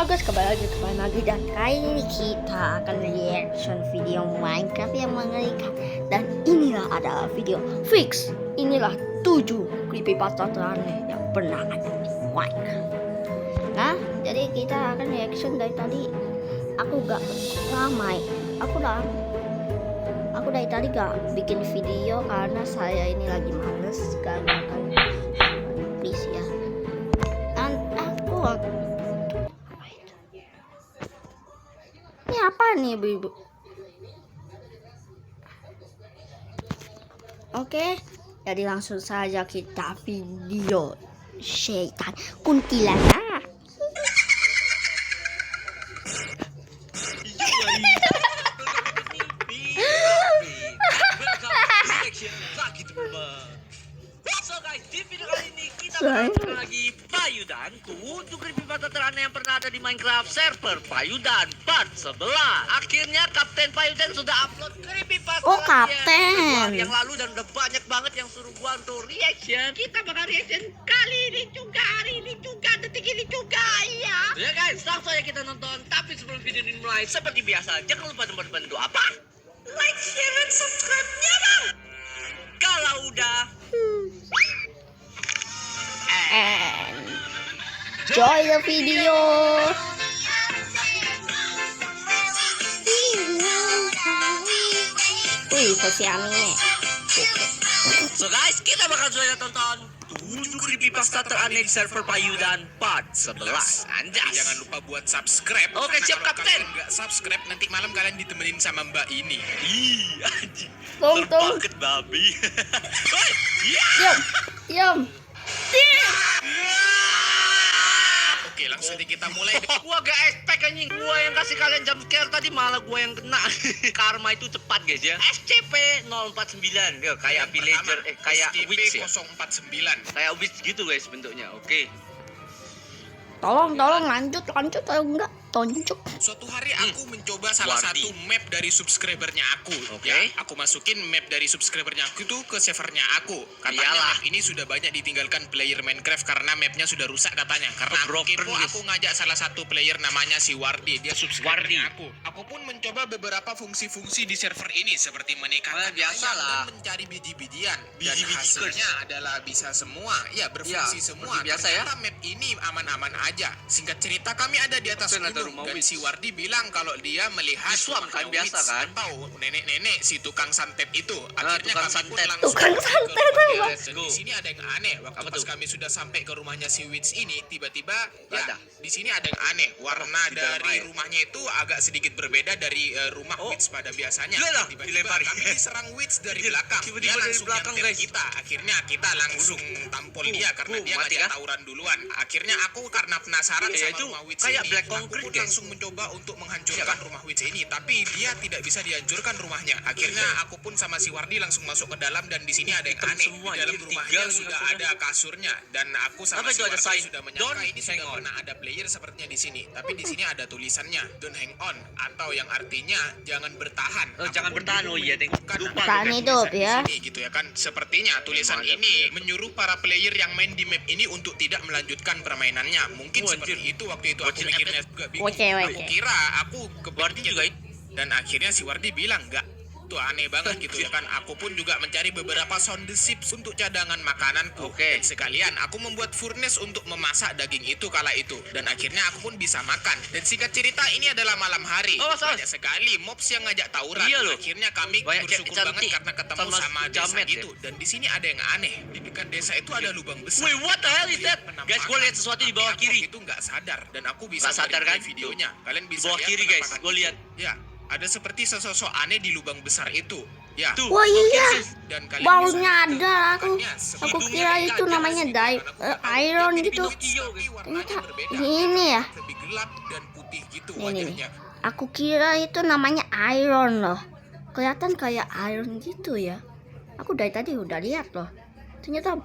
guys, kembali lagi dan kali ini kita akan reaction video Minecraft yang mengerikan. Dan inilah adalah video fix. Inilah 7 creepypasta teraneh yang pernah ada di Minecraft. Nah, jadi kita akan reaction dari tadi. Aku gak ramai. Aku dari tadi gak bikin video karena saya ini lagi males. Please ya. Dan aku ini apa nih, Ibu? Oke, jadi langsung saja kita video Syaitan Kuntilanak. So guys, di video kali ini kita bakal lagi Payudan, 7 creepypasta teraneh yang pernah ada di Minecraft server Payudan part 11. Akhirnya Kapten Payudan sudah upload creepypasta Kapten yang lalu dan udah banyak banget yang suruh gua untuk reaction. Kita bakal reaction kali ini juga, hari ini juga, detik ini juga, iya. Ya guys, langsung aja kita nonton. Tapi sebelum video ini mulai, seperti biasa, jangan lupa bantu apa? Like, share, dan subscribe-nya bang. Kalau udah enjoy the video. Wih, sosialnya. So guys, kita bakal coba tonton 7 creepypasta teraneh di server Payudan part 11. Anjas. Jangan lupa buat subscribe. Oke, siap, kalau Kapten. kalian nggak subscribe, nanti malam kalian ditemenin sama Mbak ini. Ih, anjing. Tong. Terpaket babi. Woi, iya. Yum. Oke, langsung aja kita mulai. Gua gak expect anjing. Gua yang kasih kalian jump scare tadi, malah gua yang kena. Karma itu cepat guys ya. SCP-049. Ya, kayak villager, kayak witch ya. SCP-049. Kayak witch gitu guys bentuknya. Oke. Tolong lanjut atau enggak tonjuk. Suatu hari aku mencoba salah Wardi. satu map dari subscribernya aku. Oke. Ya, aku masukin map dari subscribernya aku itu ke servernya aku. Katanya Iyalah. map ini sudah banyak ditinggalkan player Minecraft karena mapnya sudah rusak katanya. Karena aku Broken, kepo, guys. aku ngajak salah satu player namanya si Wardi. Dia subscribernya Wardi. aku. Aku pun mencoba beberapa fungsi-fungsi di server ini seperti menikahkan biasa ayam lah. dan mencari biji-bijian. Dan Biji-biji hasilnya adalah bisa semua. Ya, berfungsi Ya, semua. seperti biasa ya. Ternyata map ini aman-aman aja. Singkat cerita, kami ada di atas Bukan ada gunung rumah dan witch. si Wardi bilang kalau dia melihat Islam kan, rumahnya biasa witch kan? atau nenek-nenek si tukang santet itu. Akhirnya tukang kami pun santet. langsung Tukang ke santet rumahnya. apa? Let's Dan go. di sini ada yang aneh. Waktu Apa pas tuh? kami sudah sampai ke rumahnya si witch ini, tiba-tiba Ada. di sini ada yang aneh. Warna Di dalam dari air. rumahnya itu agak sedikit berbeda dari rumah Oh. witch pada biasanya. Gila lah, Tiba-tiba dilempari. kami diserang witch dari belakang. Tiba-tiba Dia dari langsung belakang, nyantet guys. kita. Akhirnya kita langsung tampol dia karena dia mati ngajak kah? tawuran duluan. Akhirnya aku karena penasaran Iya, sama itu rumah witch kayak ini, Black aku Concrete, pun guys. langsung mencoba untuk menghancurkan Iya kan? rumah witch ini, tapi dia tidak bisa dihancurkan rumahnya. Akhirnya aku pun sama si Wardi langsung masuk ke dalam dan di sini ada yang Hitam aneh. semua, Di dalam jadi rumahnya tiga sudah kasurnya. ada kasurnya dan aku sama Apa si itu ada Wardi sign? sudah menyangka Don't ini hang sudah on. pernah ada player sepertinya di sini. Tapi di sini ada tulisannya Don't hang on atau yang artinya jangan bertahan. Oh, Aku jangan pun bertahan. bingung Oh iya, Deng. menyebutkan Lupa Bertahan ada hidup, tulisan di ya. sini, gitu ya kan. Sepertinya tulisan Memang ada ini player. menyuruh para player yang main di map ini untuk tidak melanjutkan permainannya. Mungkin Oh, seperti anjir. itu waktu itu aku Bocil mikirnya efek. juga bingung. Oke. Aku kira aku Wardi juga itu. dan akhirnya si Wardi bilang enggak. Itu aneh banget gitu ya kan. Aku pun juga mencari beberapa sound chips untuk cadangan makananku. Oke. Dan sekalian aku membuat furnace untuk memasak daging itu kala itu. Dan akhirnya aku pun bisa makan. Dan singkat cerita ini adalah malam hari. Oh, saus. Banyak sekali mobs yang ngajak tawuran. Iya loh. Akhirnya kami Banyak bersyukur cantik. banget karena ketemu Sama sama desa jamet ya. gitu. Dan di sini ada yang aneh. Di dekat desa itu ada lubang besar. Wait, what the hell is that? Penampakan. Guys, gue lihat sesuatu di bawah Tapi aku kiri. itu nggak sadar dan aku bisa Nggak sadar mereview kan? videonya. Kalian Di bisa bawah lihat kiri guys, penampakan gue itu. lihat. Ya, ada seperti sosok aneh di lubang besar itu. Ya. Tuh. Wah, iya. Dan kalian Baru bisa nyadar aku. lihat Aku hidungnya kira kayak itu gajah namanya sih, dan aku nggak tahu iron dia gitu. Pinocchio, tapi warnanya Ternyata berbeda. ini ya. Lebih gelap dan putih gitu Nih. wajahnya. Aku kira itu namanya iron loh. Kelihatan kayak iron gitu ya. Aku dari tadi udah lihat loh. Ternyata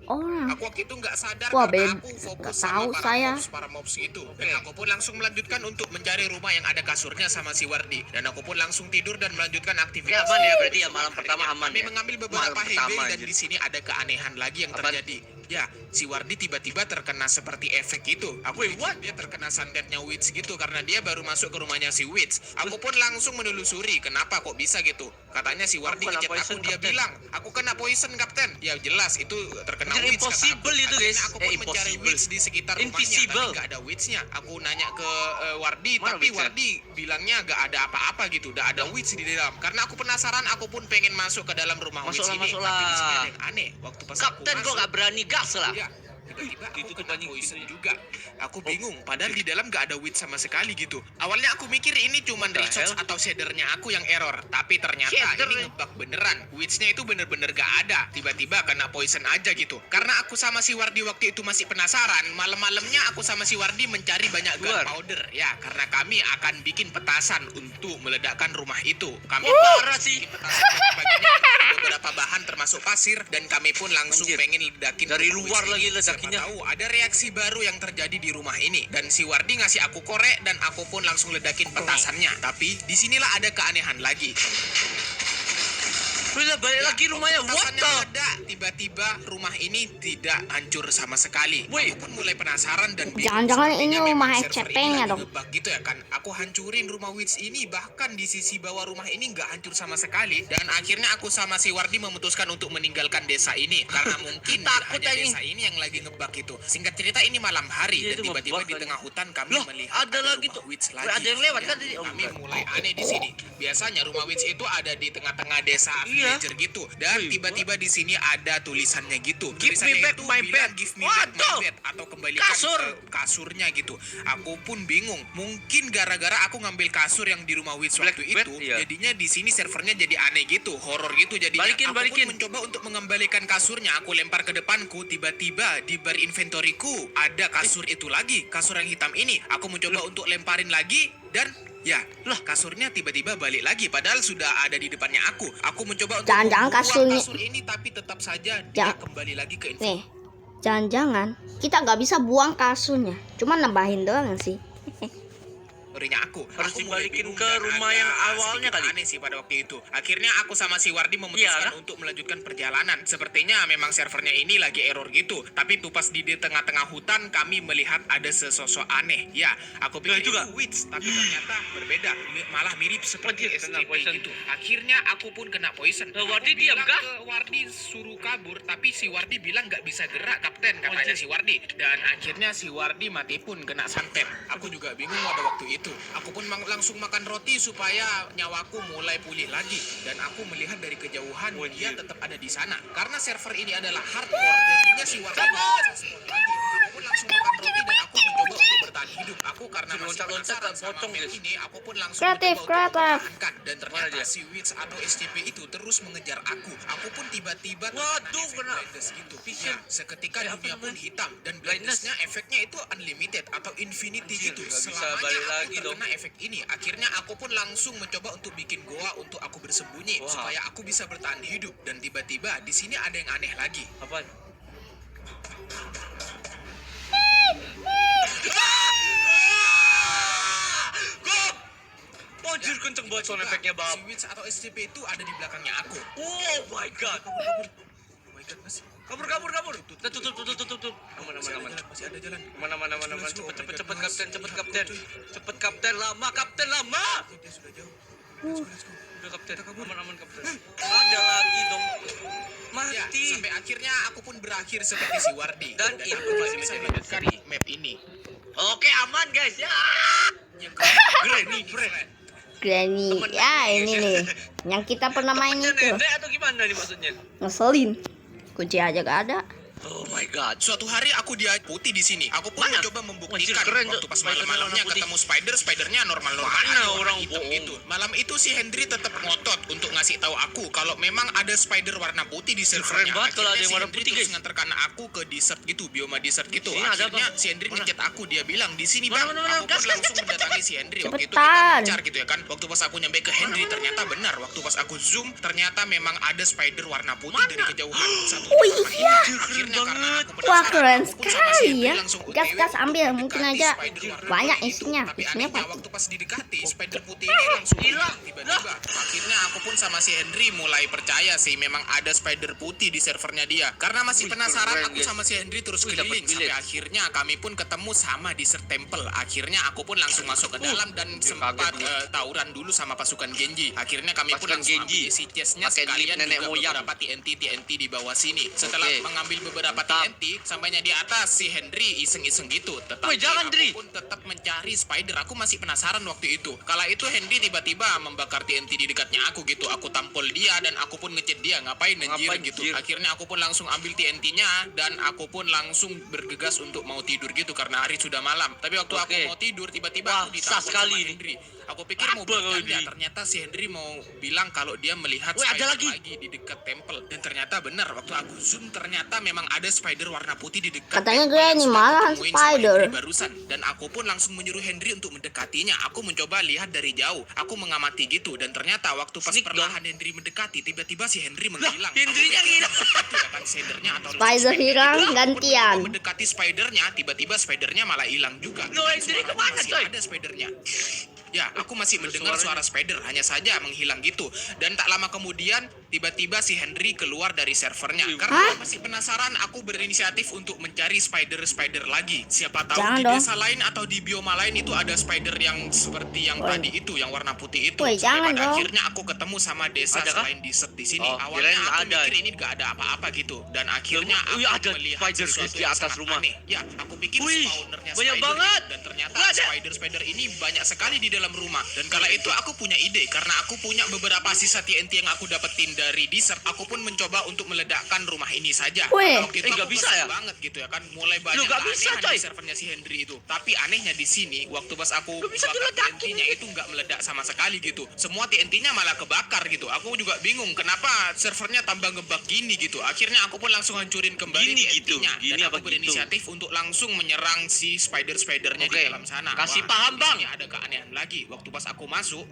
orang. Aku waktu itu nggak sadar Wah, karena Ben. aku Nggak fokus tahu sama saya. para mobs itu. Dan aku pun langsung melanjutkan untuk mencari rumah yang ada kasurnya sama si Wardi. Dan aku pun langsung tidur dan melanjutkan aktivitas. Aman ya, berarti ya malam pertama aman Kami ya. mengambil beberapa Malam pertama, highway dan anjir. di sini ada keanehan lagi yang Apaan? terjadi. Ya, si Wardi tiba-tiba terkena seperti efek gitu. Aku pikir dia terkena santetnya Witch gitu karena dia baru masuk ke rumahnya si Witch. Aku pun langsung menelusuri kenapa kok bisa gitu. Katanya si Wardi Aku kena ngechat poison, aku, dia Kapten. bilang, aku kena poison Kapten. Ya jelas itu terkena Anjir, Witch kata impossible aku. itu, guys. Akhirnya aku pun mencari Impossible. Witch di sekitar rumahnya, Invisible. tapi nggak ada Witch-nya. Aku nanya ke Wardi, Mana tapi Witch-nya? Wardi bilangnya nggak ada apa-apa gitu, nggak ada Witch di dalam. Karena aku penasaran, aku pun pengen masuk ke dalam rumah Witch Masuklah, ini. masuklah. Tapi di sini ada yang aneh. Waktu pas Kapten aku kok masuk, gak berani gas lah. ya, tiba-tiba aku Ditutup kena anjing poison pintunya. juga. Aku bingung, padahal di dalam gak ada witch sama sekali gitu. Awalnya aku mikir ini cuman What the resource hell? atau shadernya aku yang error, tapi ternyata Shader, ini ya? ngebug beneran. Witchnya itu bener-bener gak ada. Tiba-tiba kena poison aja gitu. Karena aku sama si Wardi waktu itu masih penasaran, malam-malamnya aku sama si Wardi mencari banyak Keluar. gunpowder. Ya, karena kami akan bikin petasan untuk meledakkan rumah itu. Kami Parah sih. bikin petasan dan baginya ada beberapa bahan termasuk pasir, dan kami pun langsung Anjir. pengen ledakin Dari rumah luar witch lagi ini. ledakinnya. Siapa tahu ada reaksi baru yang terjadi di rumah ini, dan si Wardi ngasih aku korek dan aku pun langsung ledakin petasannya. Tapi disinilah ada keanehan lagi. Udah balik lagi rumahnya. What Petasannya the? meledak, tiba-tiba rumah ini tidak hancur sama sekali. Wait. Aku pun mulai penasaran dan bingung. Jangan-jangan ini Sepertinya rumah memang server SCP-nya ini lagi dong. ngebug gitu ya kan. Aku hancurin rumah Witch ini, bahkan di sisi bawah rumah ini nggak hancur sama sekali. Dan akhirnya aku sama si Wardi memutuskan untuk meninggalkan desa ini karena mungkin Takut hanya anjing. desa ini yang lagi ngebug itu. Singkat cerita ini malam hari Iya, dan itu tiba-tiba ngebug di tengah hutan kami Loh, melihat ada lagi rumah tuh. Witch Wait, lagi. ada yang lewat Ya, kan tadi? Oh, kami bukan. mulai aneh di sini. Biasanya rumah Witch itu ada di tengah-tengah desa Iya. villager gitu. Dan Wih, tiba-tiba di sini ada tulisannya gitu. Give me Tulisannya back itu my bilang, bed. give me back my Waduh. bed, atau kembalikan Kasur. kasurnya gitu. Aku pun bingung. Mungkin gara-gara aku ngambil kasur yang di rumah Witch Black waktu bed, itu, iya. jadinya di sini servernya jadi aneh gitu, horor gitu jadinya. Balikin, aku balikin. pun mencoba untuk mengembalikan kasurnya. Aku lempar ke depanku, tiba-tiba di bar inventoriku ada kasur itu lagi, kasur yang hitam ini. Aku mencoba untuk lemparin lagi dan ya, kasurnya tiba-tiba balik lagi padahal sudah ada di depannya aku. Aku mencoba untuk Jangan-jangan membuang kasurnya- kasur ini tapi tetap saja dia Jangan- kembali lagi ke Nih, jangan-jangan kita nggak bisa buang kasurnya, cuma nambahin doang sih. inventory-nya aku. Harus Aku mulai dibalikin bingung ke dan rumah agak yang awalnya sedikit kali. aneh sih pada waktu itu. Akhirnya aku sama si Wardi memutuskan Iya, untuk melanjutkan perjalanan. Sepertinya memang servernya ini lagi error gitu. Tapi tuh pas di tengah-tengah hutan kami melihat ada sesosok aneh. Ya, aku pikir juga. itu witch, tapi ternyata berbeda. Malah mirip seperti Anjir, kena SCP poison. gitu. Akhirnya aku pun kena poison. Nah, Aku Wardi diam bilang kah? ke Wardi suruh kabur, tapi si Wardi bilang nggak bisa gerak, Kapten, katanya Anjir. si Wardi. Dan akhirnya si Wardi mati pun kena santet. Aku juga bingung pada waktu itu. Aku pun langsung makan roti supaya nyawaku mulai pulih lagi. Dan aku melihat dari kejauhan dia tetap ada di sana. Karena server ini adalah hardcore, jadinya si Wardi nggak bisa spawn lagi. Aku pun langsung makan roti dan aku mencoba untuk bertahan hidup. Aku karena masih Loncat-loncat, penasaran sama pocong, map guys. ini, aku pun langsung Kreatif, mencoba untuk kreatif. mempertahankan. Dan Mana ternyata dia? si Witch atau SCP itu terus mengejar aku. Aku pun tiba-tiba Waduh, efek kena blindness gitu. vision. Ya, seketika Kayak dunia apa pun namanya? hitam dan Blindness. blindnessnya efeknya itu unlimited atau infinity Anjir, gitu. nggak bisa Selamanya balik aku lagi dong. terkena efek ini. Akhirnya aku pun langsung mencoba untuk bikin goa untuk aku bersembunyi Wah. supaya aku bisa bertahan hidup. Dan tiba-tiba di sini ada yang aneh lagi. Apaan? Anjir, kenceng banget sound Tiba-tiba, efeknya, Bab. Si Witch atau SCP itu ada di belakangnya aku. Oh my god. Oh my god, Mas. Kabur, kabur, kabur. Nah, tutup. Aman, Masih ada aman. jalan, masih ada jalan. Aman. Let's go. Cepet, Oh my cepet, God, kapten, Mas. cepet, Iya, kapten. cuy. Cepet, kapten, lama, kapten, lama. Dia sudah jauh. Let's go. Udah, kapten, aman, kapten. Ada lagi dong. Ya, Mati. sampai akhirnya aku pun berakhir seperti si Wardi. Dan aku itu masih masih bisa menjadi menemukan misteri. map ini. Oke, aman guys ya. Yang Granny friend. Granny, Temen ya nenek, ini guys. nih, yang kita pernah main Temennya itu, nenek atau gimana nih maksudnya? ngeselin, kunci aja gak ada. Oh my god. Suatu hari aku dia putih di sini. Aku pun Mana? mencoba membuktikan Anjir, keren, waktu Cok. pas Spider-Man malam-malamnya warna putih. ketemu spidernya normal-normal Mana aja, warna orang hitam bohong? gitu. Malam itu si Hendry tetap ngotot untuk ngasih tahu aku kalau memang ada spider warna putih di servernya. keren banget kalau ada Akhirnya yang si warna Hendry putih, terus guys. nganterkan aku ke desert gitu, bioma desert gitu. Sini ada Akhirnya apa? si Hendry Mana? ngechat aku, dia bilang di sini Mana, bang. mana, Aku gas, pun gas, langsung cepet, mendatangi si Hendry. Waktu itu Cepetan. kita mencar gitu ya kan. Waktu pas aku nyampe ke Hendry ternyata benar. Waktu pas aku zoom ternyata memang ada spider warna putih dari kejauhan. Satu di depan ini. Anjir, keren Akhirnya karena banget. aku Wah, penasaran. keren Aku pun sama si sekali Henry ya. langsung Gas OTW gas ambil, untuk mungkin mendekati aja spider warna banyak putih itu. isinya. Tapi Isinya anehnya pasti. waktu pas didekati spider putih ini langsung hilang tiba-tiba. Akhirnya aku pun sama si Henry mulai percaya sih memang ada spider putih di servernya dia. Karena masih Wih, penasaran, keren, aku guys. sama si Henry terus Wih, keliling dapat sampai bilet. akhirnya kami pun ketemu sama Desert Temple. Akhirnya aku pun langsung masuk ke dalam dan sempat kaget gua. tawuran dulu sama pasukan Genji. Akhirnya kami pun Pasukan langsung Genji. ambil isi chestnya Pakai sekalian lip nenek juga moyang. beberapa TNT di bawah sini. Setelah Oke. mengambil beberapa Mantap. TNT, sampainya di atas si Henry iseng-iseng gitu. Tetapi Woi, jangan, aku Dri. pun tetap mencari spider. Aku masih penasaran waktu itu. Kala itu Henry tiba-tiba membakar TNT di dekatnya aku gitu. Aku tampol dia dan aku pun ngechat dia, ngapain anjir Ngapain, gitu. anjir? Akhirnya aku pun langsung ambil TNT-nya dan aku pun langsung bergegas untuk mau tidur gitu karena hari sudah malam. Tapi waktu aku Oke. mau tidur tiba-tiba Wah, aku sah ditampol sekali sama ini. Henry. Aku pikir mau Apa kau bercanda, ini? ternyata si Henry mau bilang kalau dia melihat Woi, ada spider lagi. di dekat temple. Dan ternyata benar, waktu aku zoom ternyata memang ada spider warna putih di dekat Katanya temple yang Granny, sudah malahan aku temuin sama spider. Henry barusan. Dan aku pun langsung menyuruh Henry untuk mendekatinya. Aku mencoba lihat dari jauh. Aku mengamati gitu dan ternyata waktu pas Sneak perlahan Henry mendekati, tiba-tiba si Henry Lah, menghilang. Henry-nya Aku pikir ngilang. itu ya kan spidernya atau Spider hilang Aku pun gantian. mencoba mendekati spidernya, tiba-tiba spidernya malah hilang juga. Loh, Dan Henry suaranya kemana, masih coy? ada spidernya. Ya, aku masih Ada mendengar suaranya. suara spider, hanya saja menghilang gitu. Dan tak lama kemudian, tiba-tiba si Henry keluar dari servernya. Karena Hah? masih penasaran, aku berinisiatif untuk mencari spider-spider lagi. Siapa tahu Jangan di dong. desa lain atau di bioma lain itu ada spider yang seperti yang Woi. tadi itu, yang warna putih itu. Woi, Sampai jangan pada dong. akhirnya aku ketemu sama desa Ada kah? selain desert di sini. Oh, Awalnya kirain aku ada. mikir ini gak ada apa-apa gitu. Dan akhirnya aku Wih, ada melihat spider sesuatu di yang atas sangat rumah. aneh. Ya, aku pikir Wih, spawnernya banyak spider banget. dan ternyata Wah, ada. spider-spider ini banyak sekali di dalam rumah. Dan kala itu aku punya ide karena aku punya beberapa sisa TNT yang aku dapetin dari desert. Aku pun mencoba untuk meledakkan rumah ini saja. Weh. Karena waktu itu nggak aku bisa kesel ya? banget gitu ya kan. Mulai banyak Loh, nggak bisa, keanehan coy. di servernya si Henry itu. Tapi anehnya di sini waktu pas aku Nggak bisa bakar diledakin TNT-nya itu nggak meledak sama sekali gitu. Semua TNT-nya malah kebakar gitu. Aku juga bingung kenapa servernya tambah ngebug gini gitu. Akhirnya aku pun langsung hancurin kembali Gini gitu. TNT-nya. Gini Dan apa aku gitu? berinisiatif untuk langsung menyerang si spider-spidernya di Oke. dalam sana. Kasih Wah, paham, di Bang. sini ada keanehan lagi. Waktu pas aku masuk,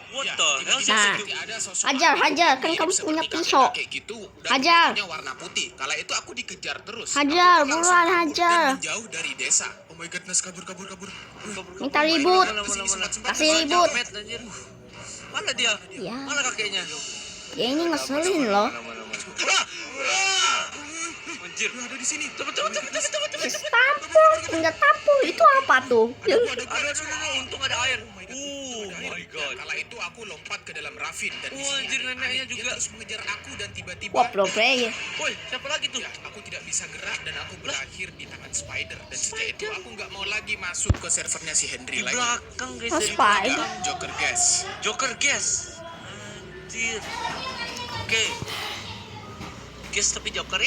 What ya, the hell? tiba-tiba Nah. seperti ada sosok Hajar, aneh hajar. yang Kan mirip kamu seperti punya kakek pisau. kayak gitu, dan Hajar. kulitnya warna putih. Kala itu aku dikejar terus. Hajar, Aku pun langsung buruan, kabur hajar. dan menjauh dari desa. Oh my goodness, kabur. Minta ribut. Kasih ribut. Mana dia? Ya. Mana kakeknya? Ya ini ngeselin loh. Anjir. Ada di sini. Cepet. Tampol, enggak tampol. Itu apa tuh? Ada. Untung ada air. Oh my god. Kala itu aku lompat ke dalam ravin dan di Wah, sini anjir, ada neneknya aneh. Dia juga. terus mengejar aku dan tiba-tiba Wah, pro player. Woi, siapa lagi tuh? ya, aku tidak bisa gerak dan aku berakhir di tangan spider dan sejak itu aku nggak mau lagi masuk ke servernya si Henry Di lagi. belakang guys. Oh, dari spider. belakang. Joker guys. Joker guess. Anjir. Oke. Guess tapi Joker.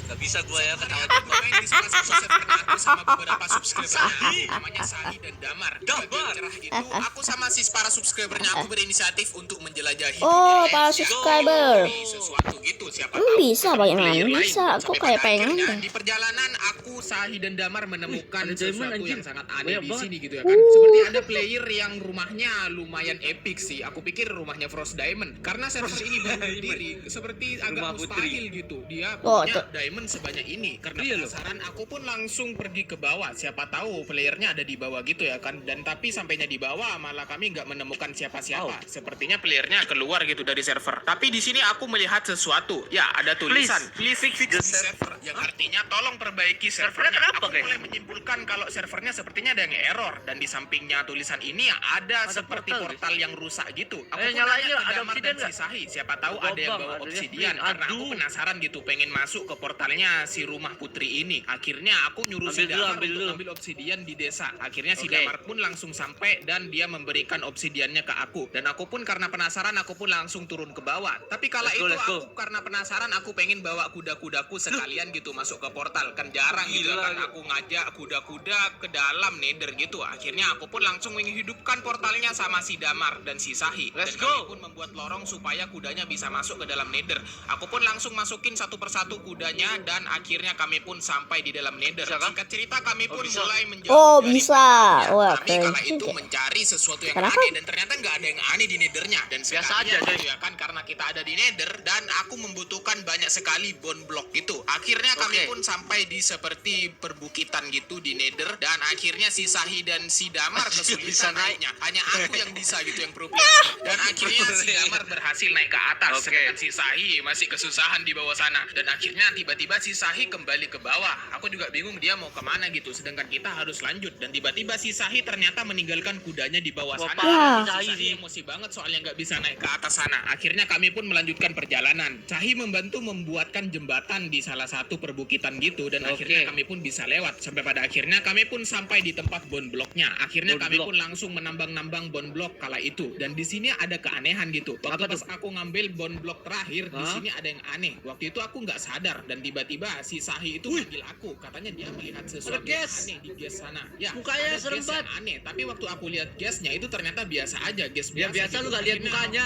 Gak bisa gua ya ketawa Aku main di salah satu servernya aku sama beberapa subscribernya. Sahi. Namanya Sahi dan Damar. Di Damar. bagian cerah itu aku sama si para subscribernya aku berinisiatif untuk menjelajahi Oh, dunia para Let's Go. subscriber. Dari sesuatu gitu siapa Hmm, tahu bisa, ada bagaimana player lain. bisa? Aku Sampai kayak pada pengen akhirnya, deh. di perjalanan aku Sahi dan Damar menemukan ada diamond, sesuatu anjir. yang sangat aneh Banyak di banget. sini gitu ya kan. Seperti ada player yang rumahnya lumayan epic sih. Aku pikir rumahnya Frost Diamond karena server ini baru berdiri seperti agak Rumah putri. mustahil gitu. Dia Oh, punya tuh. diamond sebanyak ini. Karena Iya loh. penasaran aku pun langsung pergi ke bawah. Siapa tahu playernya ada di bawah gitu ya kan. Dan tapi sampainya di bawah malah kami nggak menemukan siapa-siapa. Sepertinya playernya keluar gitu dari server. Tapi di sini aku melihat sesuatu. Ya, ada tulisan please fix the server yang artinya tolong perbaiki servernya. kenapa, Aku guys? mulai menyimpulkan kalau servernya sepertinya ada yang error dan di sampingnya tulisan ini ada seperti portal, portal yang rusak gitu. Aku Eh, pun nyalain nanya yuk, ke ada Damar obsidian dan nggak? si Sahi. Siapa tahu ada yang Bang, bawa ada obsidian lihat, karena aku aduh. penasaran gitu pengen masuk ke portalnya si rumah putri ini. Akhirnya aku nyuruh si Ambil dulu, Damar ambil untuk dulu. ambil obsidian di desa. Akhirnya si Oke. Damar pun langsung sampai dan dia memberikan obsidiannya ke aku. Dan aku pun karena penasaran aku pun langsung turun ke bawah. Tapi kala Let's go, itu let's go. aku karena penasaran aku pengen bawa kuda-kudaku sekalian gitu masuk ke portal. Kan jarang gitu Gila, kan lu. aku ngajak kuda-kuda ke dalam nether gitu. Akhirnya aku pun langsung menghidupkan portalnya sama si Damar dan si Sahi. Let's Dan go. kami pun membuat lorong supaya kudanya bisa masuk ke dalam nether. Aku pun langsung masukin satu persatu kudanya dan akhirnya kami pun sampai di dalam Nether. Bisa kah? Singkat cerita kami pun bisa. mulai menjauh Oh, dari bisa. perkampungan. Wah, Kami keren kala itu juga. mencari sesuatu yang Kenapa? aneh dan ternyata nggak ada yang aneh di Nethernya. Dan Biasa sekalian aja, gitu ya kan, karena kita ada di Nether dan aku membutuhkan banyak sekali bone block gitu. Akhirnya kami Oke. pun sampai di seperti perbukitan gitu di Nether dan akhirnya si Sahi dan si Damar Bisa kesulitan naik. naiknya. Hanya aku yang bisa gitu yang pro player. Dan akhirnya si Damar berhasil naik ke atas. Oke. Sedangkan si Sahi masih kesusahan di bawah sana. Dan akhirnya tiba-tiba si Sahi kembali ke bawah. Aku juga bingung dia mau kemana gitu. Sedangkan kita harus lanjut. Dan tiba-tiba si Sahi ternyata meninggalkan kudanya di bawah Wah, sana. parah si Si Sahi Sahi sih. emosi banget soalnya nggak bisa naik ke atas sana. Akhirnya kami pun melanjutkan perjalanan. Sahi membantu membuatkan jembatan di salah satu perbukitan gitu. Dan Oke. akhirnya kami pun bisa lewat. Sampai pada akhirnya kami pun sampai di tempat bone blocknya. Akhirnya Bone kami block. pun langsung menambang-nambang bone block kala itu. Dan di sini ada keanehan gitu. Waktu Apa pas aku ngambil bone block terakhir, di Hah? sini ada yang aneh. Waktu itu aku nggak sadar dan tiba-tiba si Sahi itu manggil aku. Katanya dia melihat sesuatu yang gas. aneh di gas sana. Ya, Mukanya ada serem gas yang banget. aneh. Tapi waktu aku lihat gasnya itu ternyata biasa aja, gas Ya biasa gitu. lu gak lihat Akhirnya mukanya.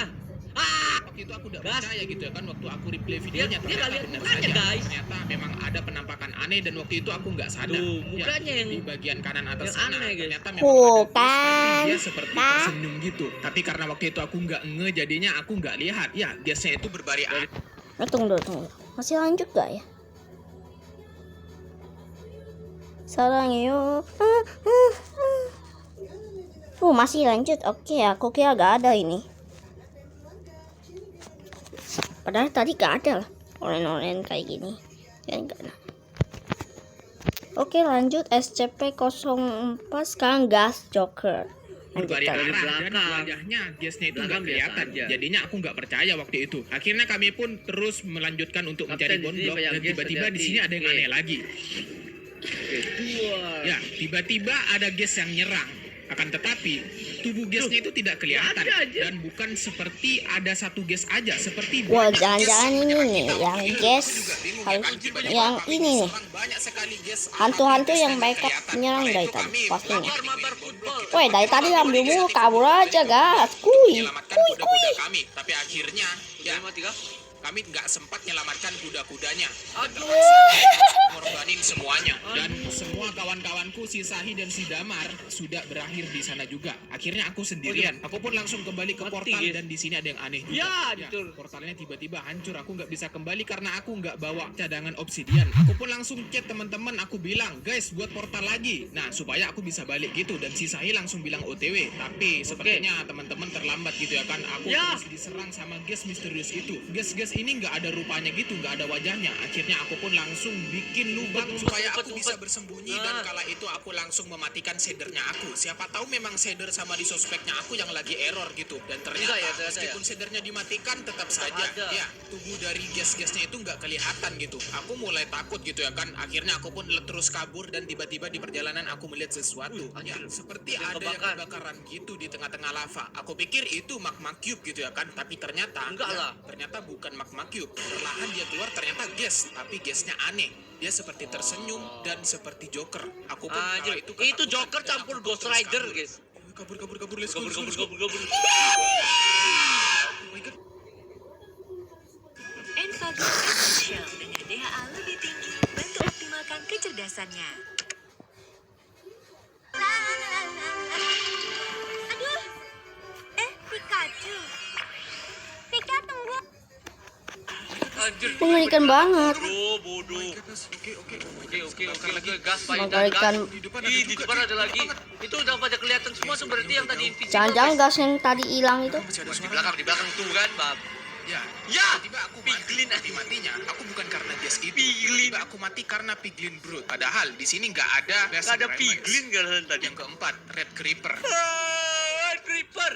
Ah, waktu itu aku udah Gas. percaya gitu ya kan, waktu aku replay videonya dia nggak lihat benar mukanya, saja. guys. Ternyata memang ada penampakan aneh dan waktu itu aku nggak sadar. Tuh, Ya, mukanya yang- di bagian kanan atas yang sana aneh, guys. ternyata memang Tuh, ada gas, kan? tapi dia seperti Kan? tersenyum gitu. Tapi karena waktu itu aku nggak nge, jadinya aku nggak lihat. Ya, gasnya itu berbari aneh. Tunggu. Masih lanjut gak ya? Sarangyo. Masih lanjut. Oke, aku kira gak ada ini. Padahal tadi gak ada lah. Oren-oren kayak gini. Kan gak ada. Oke, lanjut SCP-04 sekarang gas Joker. Berbari Lanjutkan. arah dan belakang. wajahnya gasnya itu nggak Belakang biasa kelihatan. aja. Jadinya aku nggak percaya waktu itu. Akhirnya kami pun terus melanjutkan untuk mencari Kapten, bone di sini block banyak dan gas, tiba-tiba di hati-hati. sini ada yang Oke. aneh lagi. Dua. Ya, tiba-tiba ada gas yang nyerang. Akan tetapi tubuh gasnya itu tidak kelihatan Ada aja. dan bukan seperti ada satu gas aja, seperti Wah, banyak jangan-jangan gas ini menyerang nih, kita. yang Itu gas aku juga bingung, harus- kan? Tiba-tiba yang kami ini nih. diserang banyak sekali gas, Hantu-hantu tapi yang gasnya mereka nggak kelihatan. menyerang Kala dari itu tadi, kami pastinya. Mabar football. Woi, dari tadi ambil mulu, kabur aja, gas. menyelamatkan kuda-kuda kami, tapi akhirnya ya Mati kah? kami nggak sempat menyelamatkan kuda-kudanya. Aduh. Ngorbanin semuanya dan semua kawan-kawanku si Sahi dan si Damar sudah berakhir di sana juga. Akhirnya aku sendirian. Aku pun langsung kembali ke Mati, portal guys. dan di sini ada yang aneh juga. Ya, betul. Portalnya tiba-tiba hancur. Aku nggak bisa kembali karena aku nggak bawa cadangan obsidian. Aku pun langsung chat teman-teman. Aku bilang, guys, buat portal lagi. Nah, supaya aku bisa balik gitu. Dan si Sahi langsung bilang OTW. Tapi sepertinya teman-teman terlambat gitu ya kan. Aku Ya. terus diserang sama gas misterius itu. Gas-gas ini nggak ada rupanya gitu, nggak ada wajahnya. Akhirnya aku pun langsung bikin lubang supaya aku bisa bersembunyi dan kala itu aku langsung mematikan shadernya aku. Siapa tahu memang shader sama di sospeknya aku yang lagi error gitu. Dan ternyata Enggak ya, ternyata meskipun shadernya dimatikan tetap saja ada. ya tubuh dari gas-gasnya itu nggak kelihatan gitu. Aku mulai takut gitu ya kan. Akhirnya aku pun terus kabur dan tiba-tiba di perjalanan aku melihat sesuatu. Ya, seperti Yang ada yang kebakar. kebakaran gitu di tengah-tengah lava. Aku pikir itu magma cube gitu ya kan. Tapi ternyata Enggak lah. ternyata bukan magma cube. Perlahan dia keluar ternyata gas, tapi gasnya aneh. Dia seperti tersenyum dan seperti Joker. Aku pun Anjir, kala itu ketakutan Joker dan campur aku pun Ghost terus Rider, kabur. guys. Kabur, let's go, let's go, let's go. Kabur. Oh my God. Envago Essential dengan DHA lebih tinggi bantu optimalkan kecerdasannya. Aduh. Pikachu. Pika tunggu. Anjir. Mengerikan banget. Bodoh. Oke. Oke, gas Mengerikan. Ih, di depan ada lagi. Itu udah pada kelihatan semua seperti yang tadi invisible. Jangan-jangan guys. gas yang tadi hilang itu. Masih ada Di suara. belakang tuh kan, Bab. Ya, Ya, tiba aku piglin matinya. Aku bukan karena gas itu. Piglin. Tiba aku mati karena piglin brute. Padahal di sini nggak ada gas Gak ada primaries. piglin kan tadi. Yang keempat, red creeper. Creeper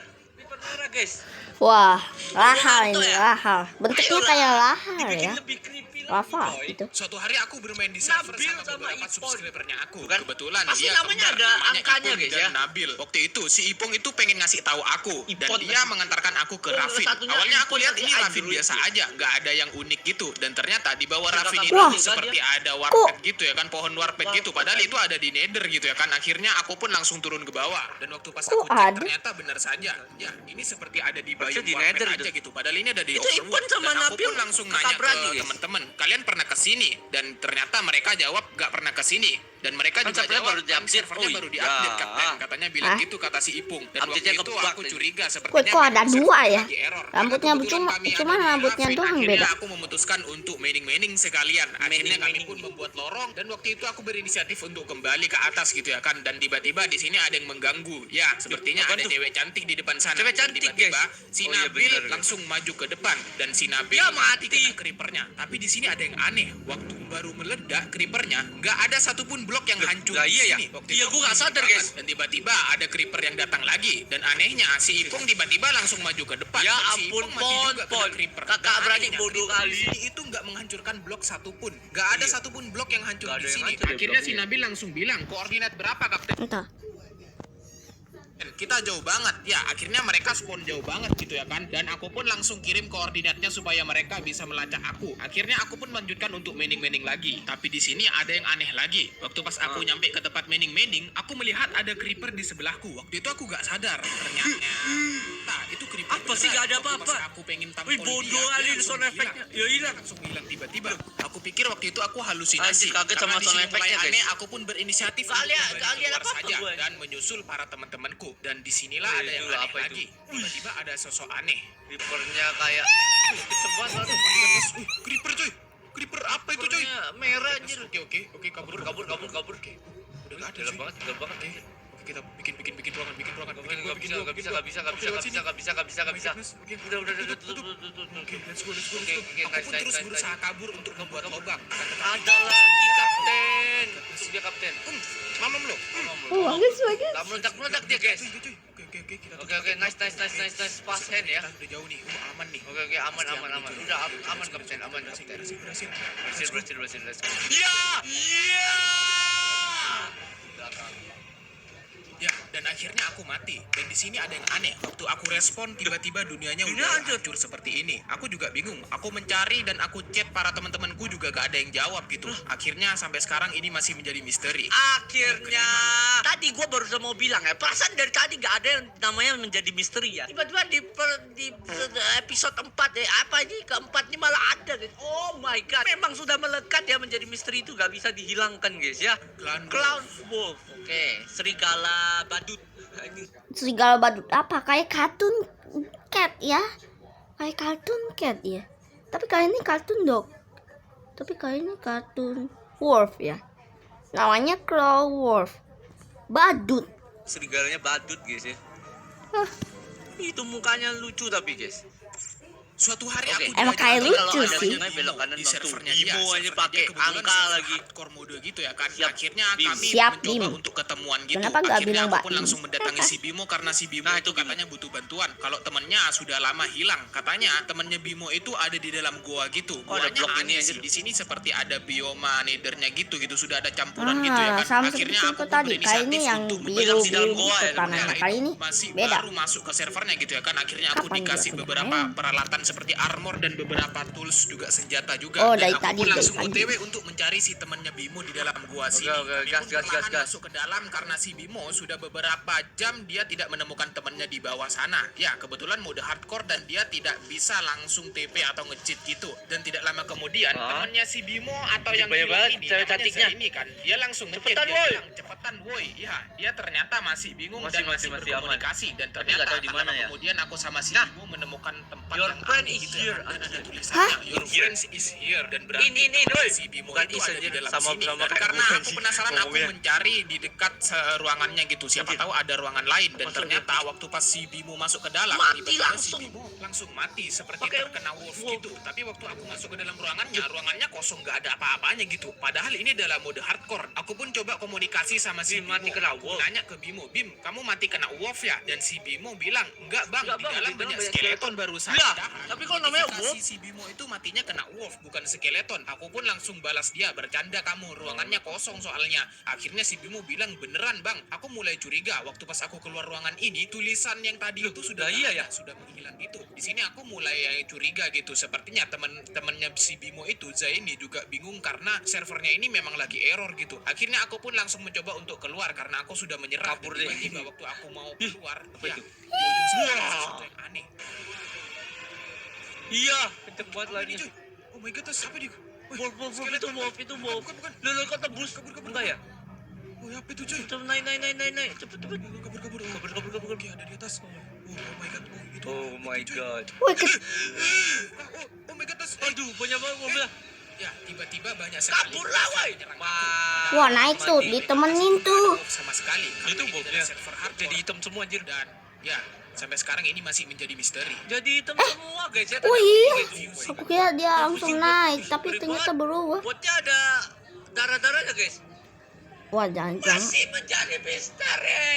merah, guys. Wah, lahar Hantu ini, ya? lahar. Bentuknya Ayolah, kayak lahar Dibikin ya. lebih creepy lagi, Lava coy. gitu. Suatu hari aku bermain di server Nabil sama sama beberapa Ipon. subscribernya aku. Bukan? Kebetulan Pasti dia namanya kembar, ada namanya angkanya, Ipon guys, dan ya. Nabil. Waktu itu si Ipong itu pengen ngasih tahu aku dan Ipon dia pasti. mengantarkan aku ke Oh, Raffin. satunya Awalnya aku Ipon lihat pakai ini Raffin Android biasa ya. aja, nggak ada yang unik gitu. Dan ternyata di bawah Kakak Raffin itu Wah. seperti ada Kok- warped gitu ya kan, pohon warped gitu. Warped. Padahal itu ada di Nether gitu ya kan. Akhirnya aku pun langsung turun ke bawah. Dan waktu pas Kok aku cek ada? ternyata benar saja. Ya, ini seperti ada di Harusnya biome di warped Nether aja itu. gitu. Padahal ini ada di Itu Ipon Overworld. sama Dan aku Nabil pun langsung kakak nanya ke beradik, guys. teman-teman, kalian pernah kesini? Dan ternyata mereka jawab gak pernah kesini. Dan mereka Kan juga servernya jawab baru diupdate. servernya Oh baru iya. diupdate Kapten. Katanya bilang Hah? gitu kata si Ipung. Dan waktu Update-nya itu kebug aku ini. curiga sepertinya Kok ada memang dua ya? lagi error. Rambutnya Karena kebetulan kami cuma ada di rambutnya Raven, doang akhirnya beda. aku memutuskan untuk mining-mining sekalian. Akhirnya kami pun membuat lorong dan waktu itu aku berinisiatif untuk kembali ke atas gitu ya kan. Dan tiba-tiba di sini ada yang mengganggu. Ya, sepertinya Apaan ada tuh? cewek cantik di depan sana. Cewek Dan cantik, tiba-tiba guys. si Oh iya, Nabil bener, guys. langsung maju ke depan dan si Nabil Dia mati. kena creepernya. Tapi di sini ada yang aneh. Waktu baru meledak creepernya, nggak ada satupun blok yang hancur lah di iya ya. sini. Waktu Iya, itu gua nggak sadar, guys. Dan tiba-tiba ada creeper yang datang lagi. Dan anehnya si Ipung tiba-tiba langsung maju ke depan. Ya Dan si ampun, Ipung mati juga kena Pon. creeper. Kakak Dan beradik anehnya, bodoh creeper kali. di sini itu nggak menghancurkan blok satupun. Nggak ada Iya. satupun blok yang hancur Nggak di ada yang sini. hancur ya Akhirnya si bloknya. Nabil langsung bilang, koordinat berapa Kapten? Entah. Kita jauh banget ya, akhirnya mereka spawn jauh banget gitu ya kan. Dan aku pun langsung kirim koordinatnya supaya mereka bisa melacak aku. Akhirnya aku pun melanjutkan untuk mining lagi. Tapi di sini ada yang aneh lagi. Waktu pas aku nyampe ke tempat mining, aku melihat ada creeper di sebelahku. Waktu itu aku gak sadar. Ternyata nah, itu creeper Apa sih, beneran. gak ada Waktu apa-apa? pas aku pengen tampol Wih, bodoh kali dia sound langsung effect-nya. hilang. Ya hilang. Langsung hilang tiba-tiba. Aku pikir waktu itu aku halusinasi. Anjir, kaget Karena sama di sound sini mulai effect-nya, guys. aneh, aku pun berinisiatif untuk Kalian- kembali kalian keluar apa-apa, saja gue? dan menyusul para teman-temanku. Dan disinilah Wih, ada yang itu aneh apa itu? lagi. Tiba-tiba ada sosok aneh. Creepernya kayak cepat banget. Creeper coy. Creeper apa itu coy? Creepernya merah anjir. Oke, kabur. Kabur. Udah gak ada Dalam cuy. banget, dalam banget. Oke, kita bikin ruangan. Gak bisa. Oke, Mas. Oke. Udah, tutup. Oke, let's go. Oke, Aku nice, pun nice, terus nice, berusaha kabur untuk membuat lubang. Ada lagi kapten. Itu dia kapten. Mamam lo. Oh, bagus. Tak meledak dia guys. Oke, kita Oke, nice. Fast hand ya. Kita udah jauh nih. Aman nih. Oke, aman. Udah aman kapten. Berhasil. Berhasil. Ya. Ya, dan akhirnya aku mati. Dan di sini ada yang aneh. Waktu aku respon, tiba-tiba dunianya Dunia udah hancur. hancur seperti ini. Aku juga bingung. Aku mencari dan aku chat para teman-temanku juga gak ada yang jawab gitu. Akhirnya sampai sekarang ini masih menjadi misteri. Akhirnya tadi gua baru mau bilang ya, perasaan dari tadi gak ada yang namanya menjadi misteri ya. Tiba-tiba di episode 4 ya, apa ini keempat ini malah ada guys. Oh my god, memang sudah melekat ya menjadi misteri itu gak bisa dihilangkan guys ya. Clown Wolf. Oke, serigala badut. Ini Serigala badut apa? Kayak kartun cat ya? Kayak kartun cat ya? Tapi kali ini kartun dog. Tapi kali ini kartun wolf ya? Namanya Claw Wolf. Badut. serigalanya badut guys ya. Hah. Itu mukanya lucu tapi guys. Suatu hari Oke. aku Emang diajak kayak kalau lucu ada sih. Bimo Belok kanan, di Bang, tuh. servernya Bimo dia. aja Servernya pakai dia kebetulan angka server lagi. hardcore mode gitu ya kan. Siap, Akhirnya Bim. kami Siap, mencoba Bim. untuk ketemuan gitu. Kenapa nggak Akhirnya bilang aku Mbak pun Bim? langsung mendatangi si Bimo karena si Bimo Nah, itu itu Bimo. katanya butuh bantuan. Kalau temennya sudah lama hilang. Katanya temennya Bimo itu ada di dalam goa gitu. Oh, ada Goanya blok aneh ini sih. aja. Di sini seperti ada bioma nethernya gitu. Sudah ada campuran Ah, gitu ya kan. sama Akhirnya seperti aku itu pun tadi. Kali berinisiatif ini yang untuk bilang di dalam biru-biru goa ya, itu tanahnya. Nah, Kali itu ini masih beda. baru masuk ke servernya gitu ya kan. Akhirnya aku Kapan dia dikasih punya beberapa main? peralatan seperti armor dan beberapa tools juga senjata juga. Oh, Dan dari aku tadi, pun dari langsung tadi. OTW untuk mencari si temannya Bimo di dalam gua sini. Oke, Kami gas, pun gas, perlahan gas. masuk ke dalam karena si Bimo sudah beberapa jam dia tidak menemukan temannya di bawah sana. Ya, kebetulan mode hardcore dan dia tidak bisa langsung TP atau nge-cheat gitu. Dan tidak lama kemudian Hah? temannya si Bimo atau yang Banyak hilang banget ini, cewek namanya cantiknya. Zaini kan, dia langsung nge-cheat. Cepetan, Dia woi. bilang, cepetan woi. Ya, dia ternyata masih bingung Masih- dan masih masih berkomunikasi. Dan Tapi ternyata nggak tahu di tak mana lama ya. kemudian aku sama si Nah, Bimo menemukan tempat your yang friend aneh is gitu ya here. kan. Dan ada Hah? tulisannya your friend is here dan berarti Ini, teman doi. si Bimo Bukan itu is ada di aja, dalam sama- sini. sama Dan kayak karena bukan aku sih penasaran aku ngomongnya. mencari di dekat ruangannya gitu. Siapa Anjir. tahu ada ruangan lain dan Masuk, ternyata waktu pas si Bimo masuk ke dalam Mati tiba-tiba langsung. si Bimo langsung mati seperti Pakai terkena wolf wolf. gitu. Tapi waktu aku masuk ke dalam ruangannya kosong, nggak ada apa-apanya gitu. Padahal ini adalah mode hardcore. Aku pun coba komunikasi sama si Bim Bimo. mati kena Aku wolf. nanya ke Bimo, Bim, kamu mati kena wolf ya? Dan si Bimo bilang, enggak bang, Enggak, di Bang, dalam di dalam banyak banyak skeleton baru saja. Iya, tahan." tapi kalau namanya Notifikasi wolf? si Bimo itu matinya kena wolf, bukan skeleton. Aku pun langsung balas dia, bercanda kamu, ruangannya kosong soalnya. Akhirnya si Bimo bilang, beneran bang, aku mulai curiga. Waktu pas aku keluar ruangan ini, tulisan yang tadi itu sudah iya nggak ya? ada, sudah menghilang gitu. Di sini aku mulai curiga gitu. Sepertinya teman-temannya si Bimo itu Zaini juga bingung karena servernya ini memang lagi error gitu. Akhirnya aku pun langsung mencoba untuk keluar karena aku sudah menyerah. Kabur Dan deh. tiba-tiba waktu aku mau keluar, Apa ya, itu? di ujung sana ada sesuatu yang aneh. Iya, kenceng banget Apa ini, lagi. cuy? Oh my god, terus apa di Wolf, itu wolf. Bukan. Lu kok tembus? Kabur. Enggak ya? Oh, apa itu cuy? Cepet naik. Cepet. Kabur. Oke, ada di atas. Oh my god. Itu. Oh my god. Wih, Oh my god, tas. Aduh, banyak banget mobilnya. Ya, tiba-tiba banyak sekali. Kabur lah, woi. menyerang wah naik tuh, ditemenin tuh. aku. Sama sekali. Itu Karena ini wolfnya. adalah server hardcore. Jadi hitam semua anjir. Dan ya, sampai sekarang ini masih menjadi misteri. Jadi hitam semua guys ya. Oh iya, aku kira dia langsung naik, tapi ternyata berubah. Botnya ada darah-darahnya guys. Wah, jangan-jangan Masih menjadi misteri.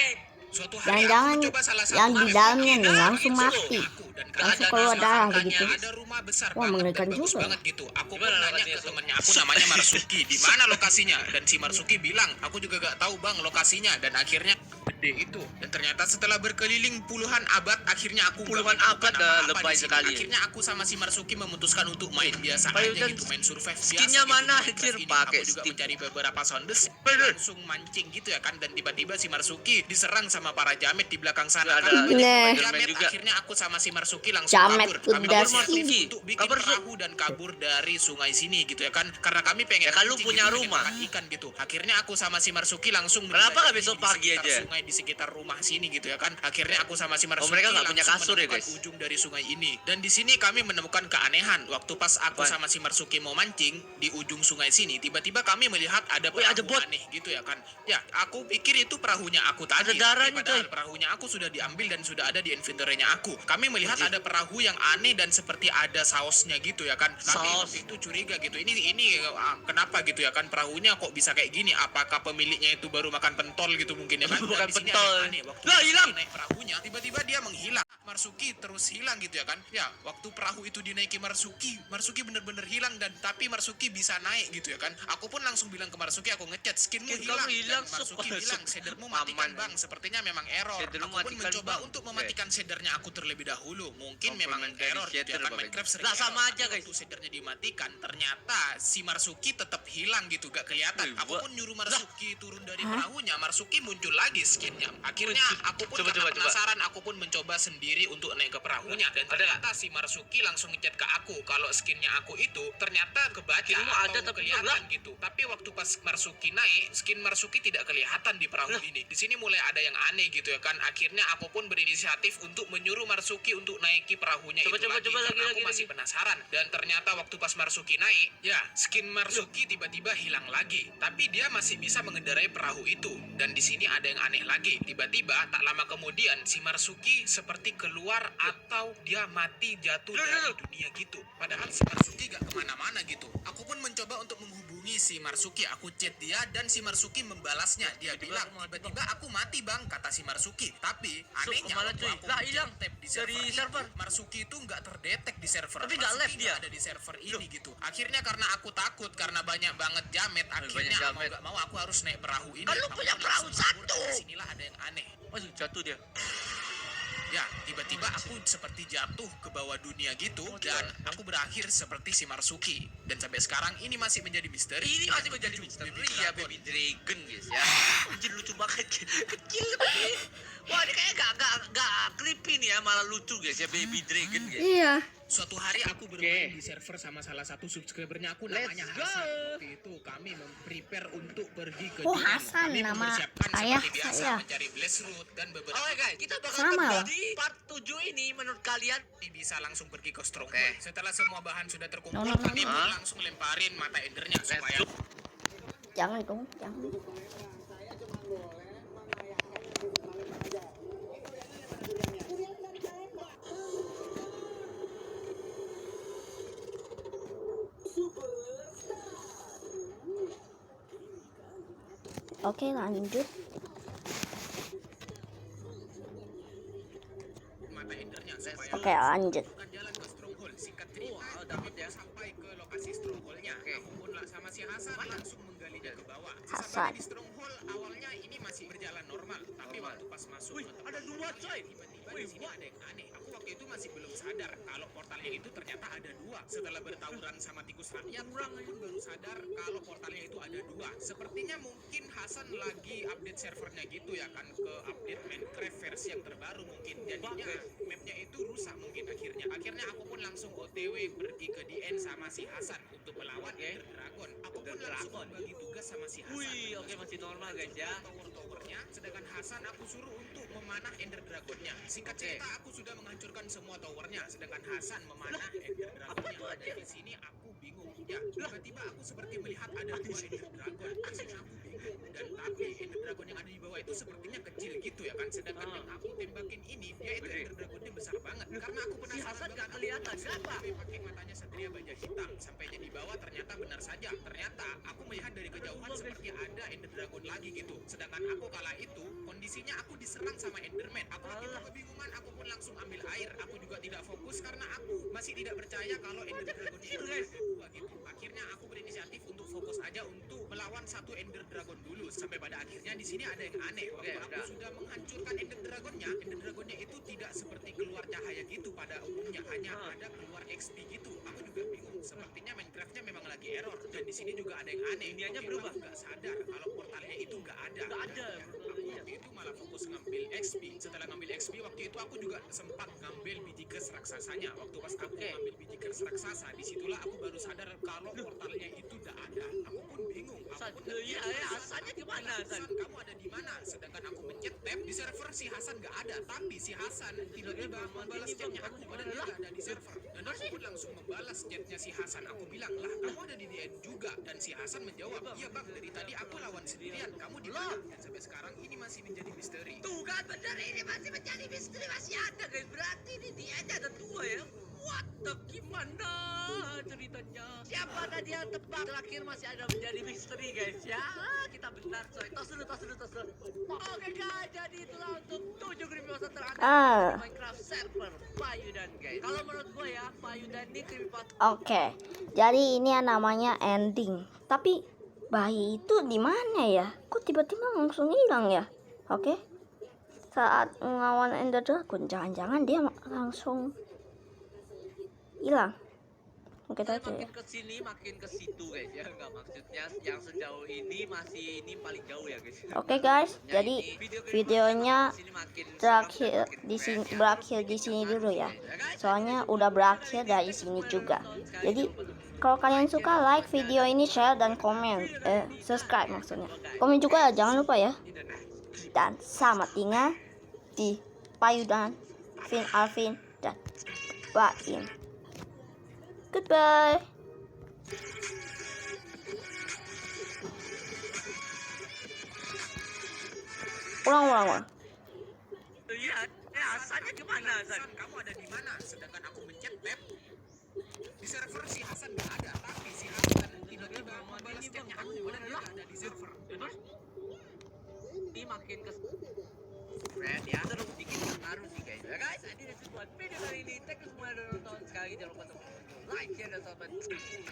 Suatu hari Jangan-jangan aku mencoba salah satu yang di dalamnya nih Nah, langsung itu mati. aku dan Langsung ada keluar darah angkanya, begitu. ada rumah besar Wah, banget mengerikan dan bagus juga. banget gitu. Aku pun Gimana nanya lokasinya, ke Sob? temannya, aku namanya Marsuki. Di mana lokasinya? Dan si Marsuki bilang, aku juga gak tahu bang lokasinya. Dan akhirnya gede itu. Dan ternyata setelah berkeliling puluhan abad, akhirnya aku nggak Puluhan menemukan abad dah apa-apa lebay di sini. sekali. Akhirnya aku sama si Marsuki memutuskan untuk main biasa Ayo, aja dan gitu, main survive biasa. skinnya gitu. mana, Di anjir? Minecraft ini. Pakai Aku juga skin. mencari beberapa sound besi, Bener. langsung mancing gitu ya kan. Dan tiba-tiba si Marsuki diserang sama para jamet di belakang sana. Ada Karena banyak Nah. jamet, juga. akhirnya aku sama si Marsuki langsung Jamet kabur. Kami udah berinisiatif sih. untuk bikin Kabar, Su. perahu dan kabur dari sungai sini gitu ya kan. Karena kami pengen Ya kan lu mancing punya gitu, pengen rumah. makan ikan gitu. Akhirnya aku sama si Marsuki langsung Kenapa nggak menjelajahi besok di pagi sekitar aja? sungai di sekitar rumah sini gitu ya kan. Akhirnya aku sama si Marsuki mereka nggak punya langsung kasur ya, menemukan guys? ujung dari sungai ini. Dan di sini kami menemukan keanehan. Waktu pas aku Apaan? sama si Marsuki mau mancing di ujung sungai sini, tiba-tiba kami melihat ada Wih, ada perahu bot. aneh gitu ya kan. Ya, aku pikir itu perahunya aku tadi. Ada darahnya, Tapi padahal coy. perahunya aku sudah diambil dan sudah ada di inventory-nya aku. Kami melihat ada perahu yang aneh dan seperti ada sausnya gitu ya kan. Kami Saus. waktu itu curiga gitu. Ini kenapa gitu ya kan, perahunya kok bisa kayak gini? Apakah pemiliknya itu baru makan pentol gitu mungkin ya kan? Dan Bukan di sini pentol. ada yang aneh. Waktu Lah, hilang. naik perahunya, tiba-tiba dia menghilang. Marsuki terus hilang gitu ya kan. Ya, waktu perahu itu dinaiki Marsuki bener-bener hilang. Dan tapi Marsuki bisa naik gitu ya kan. Aku pun langsung bilang ke Marsuki, aku ngechat, skinmu Skin hilang. kamu hilang, Dan Marsuki Sup. bilang, shadermu matikan Aman. bang, sepertinya memang error. Shadermu Aku pun matikan, mencoba Bang. untuk mematikan shadernya aku terlebih dahulu. Mungkin Oh, memang permen dari error gitu ya shader, kan. Bapak. Minecraft sering Lah, sama error. aja, Tapi guys. waktu shadernya dimatikan, ternyata si Marsuki tetap hilang gitu, gak kelihatan. Wih, Aku gua- pun nyuruh Marsuki turun dari Hah? perahunya, Marsuki muncul lagi skinnya. Akhirnya aku pun Coba, karena coba. penasaran, aku pun mencoba sendiri untuk naik ke perahunya. Dan ternyata si Marsuki langsung ngechat ke aku kalau skinnya aku itu ternyata kebaca Skinmu atau ada tapi kelihatan hilang. gitu. Tapi waktu pas Marsuki naik, skin Marsuki tidak kelihatan di perahu ini. Di sini mulai ada yang aneh gitu ya kan. Akhirnya aku pun berinisiatif untuk menyuruh Marsuki untuk naiki perahunya Coba, itu coba, lagi. coba, Karena lagi, aku masih penasaran. Dan ternyata waktu pas Marsuki naik, ya skin Marsuki tiba-tiba hilang lagi. Tapi dia masih bisa mengendarai perahu itu. Dan di sini ada yang aneh lagi. Tiba-tiba tak lama kemudian si Marsuki seperti keluar atau dia mati jatuh dari dunia gitu. Padahal si Marsuki gak kemana-mana gitu. Aku pun mencoba untuk menghubungi si Marsuki. Aku chat dia dan si Marsuki membalasnya. Dia bilang, tiba-tiba aku mati bang, kata si Marsuki. Tapi anehnya kemana, waktu cuy? aku Lah, hilang. tab di Dari server, server. itu, Marsuki itu nggak terdetek di server. Tapi nggak Marsuki live dia. nggak ada di server ini gitu. Akhirnya karena aku takut karena banyak banget jamet, akhirnya banyak mau jamet. nggak mau aku harus naik perahu ini. Kan lu Aku punya pun perahu langsung kabur. satu. Di sinilah ada yang aneh. Waduh, jatuh dia. Ya, tiba-tiba aku seperti jatuh ke bawah dunia gitu dan aku berakhir seperti si Marsuki. Dan sampai sekarang ini masih menjadi misteri. Ini masih menjadi misteri ya, Baby Dragon guys ya. Anjir lucu banget. Kecil tapi. Wah, ini kayaknya gak creepy nih ya, malah lucu guys ya, Baby Dragon guys. Iya. Suatu hari aku bermain di server sama salah satu subscribernya aku namanya Let's go. Hasan. Waktu itu kami prepare untuk pergi ke Oh, Dubai. Hasan, Kami nama mempersiapkan ayah seperti biasa saya. mencari Blazeroot dan beberapa Oke guys, kita bakal Sama tebak lah. di part 7 ini menurut kalian. bisa langsung pergi ke Stronghold. Oke. Setelah semua bahan sudah terkumpul, No. kami pun langsung lemparin mata endernya supaya Jangan dong, jangan. Oke, lanjut. mata endernya supaya Oke, lanjut. bukan jalan ke Stronghold. Singkat cerita, dapat ya sampai ke lokasi Strongholdnya. Aku pun lah sama si Hasan langsung menggalinya ke bawah. Hasan. Sampai di Stronghold awalnya ini masih berjalan normal, tapi waktu pas masuk ke tempat ada dua, coy. tiba-tiba di sini ada yang aneh. Aku waktu itu masih belum sadar kalau portalnya itu ternyata ada dua. Setelah bertawuran sama tikus rakyat, orang pun baru sadar kalau portalnya itu ada dua. Sepertinya mungkin Hasan lagi update servernya gitu ya kan, ke update Minecraft versi yang terbaru mungkin. Jadinya mapnya itu rusak mungkin akhirnya aku pun langsung OTW pergi ke DN sama si Hasan untuk melawan Ender Dragon. Aku pun langsung bagi tugas sama si Hasan. Wih, oke, masih normal guys ya. Tower-towernya, sedangkan Hasan aku suruh untuk memanah Ender Dragonnya. Singkat cerita, aku sudah menghancurkan semua towernya, sedangkan Hasan memanah Ender Dragonnya. Dan di sini aku bingung. Ya, tiba-tiba aku seperti melihat ada 2 Ender Dragon. Di sini aku bingung. Dan tapi Ender Dragon yang ada di bawah itu sepertinya kecil gitu ya kan. Sedangkan yang aku tembakin ini, yaitu Ender Dragonnya besar banget. Karena aku Si Hasan gak kelihatan, kenapa? pakai matanya satria baja hitam. Sampainya di bawah ternyata benar saja. Ternyata aku melihat dari kejauhan seperti ada Ender Dragon lagi gitu. Sedangkan aku kala itu kondisinya aku diserang sama Enderman. Aku makin kebingungan, aku pun langsung ambil air. Aku juga tidak fokus karena aku masih tidak percaya kalau Ender Dragon itu guys gitu. Akhirnya aku berinisiatif untuk fokus aja untuk melawan satu Ender Dragon dulu. Sampai pada akhirnya di sini ada yang aneh. Waktu aku sudah menghancurkan Ender Dragonnya itu tidak seperti keluar cahaya gitu pada umumnya, hanya ada keluar XP gitu. Aku juga bingung. Sepertinya Minecraftnya memang lagi error. Dan di sini juga ada yang aneh. Ininya berubah. Aku nggak sadar kalau portalnya itu nggak ada. Aku waktu itu malah fokus ngambil XP. Setelah ngambil XP waktu itu aku juga sempat ngambil biji kes raksasanya. Waktu pas aku ngambil biji kes raksasa, disitulah aku baru sadar kalau portalnya itu nggak ada. Aku pun bingung. Iya, Hasannya di mana? Hasan, kamu ada di mana? Sedangkan aku mencet tab di server si Hasan nggak ada. Tapi si Hasan tiba-tiba membalas chatnya aku padahal dia nggak ada di server. Dan aku pun langsung membalas chatnya si Hasan. Aku bilang, lah kamu ada di DN juga. Dan si Hasan menjawab, iya bang, dari tadi aku lawan sendirian. Kamu di mana? Dan sampai sekarang ini masih menjadi misteri. Tuh kan bener, ini masih menjadi misteri, masih ada guys. Berarti ini dia aja ada 2 ya. What the, gimana ceritanya? Siapa tadi yang tebak? Terakhir masih ada menjadi misteri guys ya. Kita bentar coy. Tos dulu. Oke guys, jadi itulah untuk 7 creepypasta terakhir di Minecraft server Payudan guys. Kalau menurut gue ya, Payudan ini creepypasta. Oke, jadi ini ya namanya ending. Tapi bayi itu di mana ya? Kok tiba-tiba langsung hilang ya? Oke, saat melawan Ender Dragon, jangan-jangan dia langsung hilang. Oke, Saya tadi ya. makin kesini makin ke situ guys ya, nggak maksudnya yang sejauh ini masih ini paling jauh ya guys. Oke guys, Ya, jadi ini video videonya kesini makin terakhir serem dan di makin sini keren ya. berakhir di sini dulu ya. Soalnya udah berakhir dari sini juga. Jadi kalau kalian suka, like video ini, share dan komen, subscribe maksudnya. Komen juga ya, jangan lupa ya. Dan selamat tinggal di Payudan, Alvin dan Baim. Goodbye. Ulang. Iya, Hasannya gimana Hasan? Hasan, kamu ada di mana? Sedangkan aku mencet tab di server si Hasan nggak ada. Tapi si Hasan tiba-tiba membalas chatnya aku padahal dia nggak ada di server. Terus ini makin ke keren ya, seru sedikit pengaruh sih guys. Ya guys, ini udah buat video kali ini. Thank you semua udah nonton. Sekali lagi jangan lupa untuk like, share dan subscribe.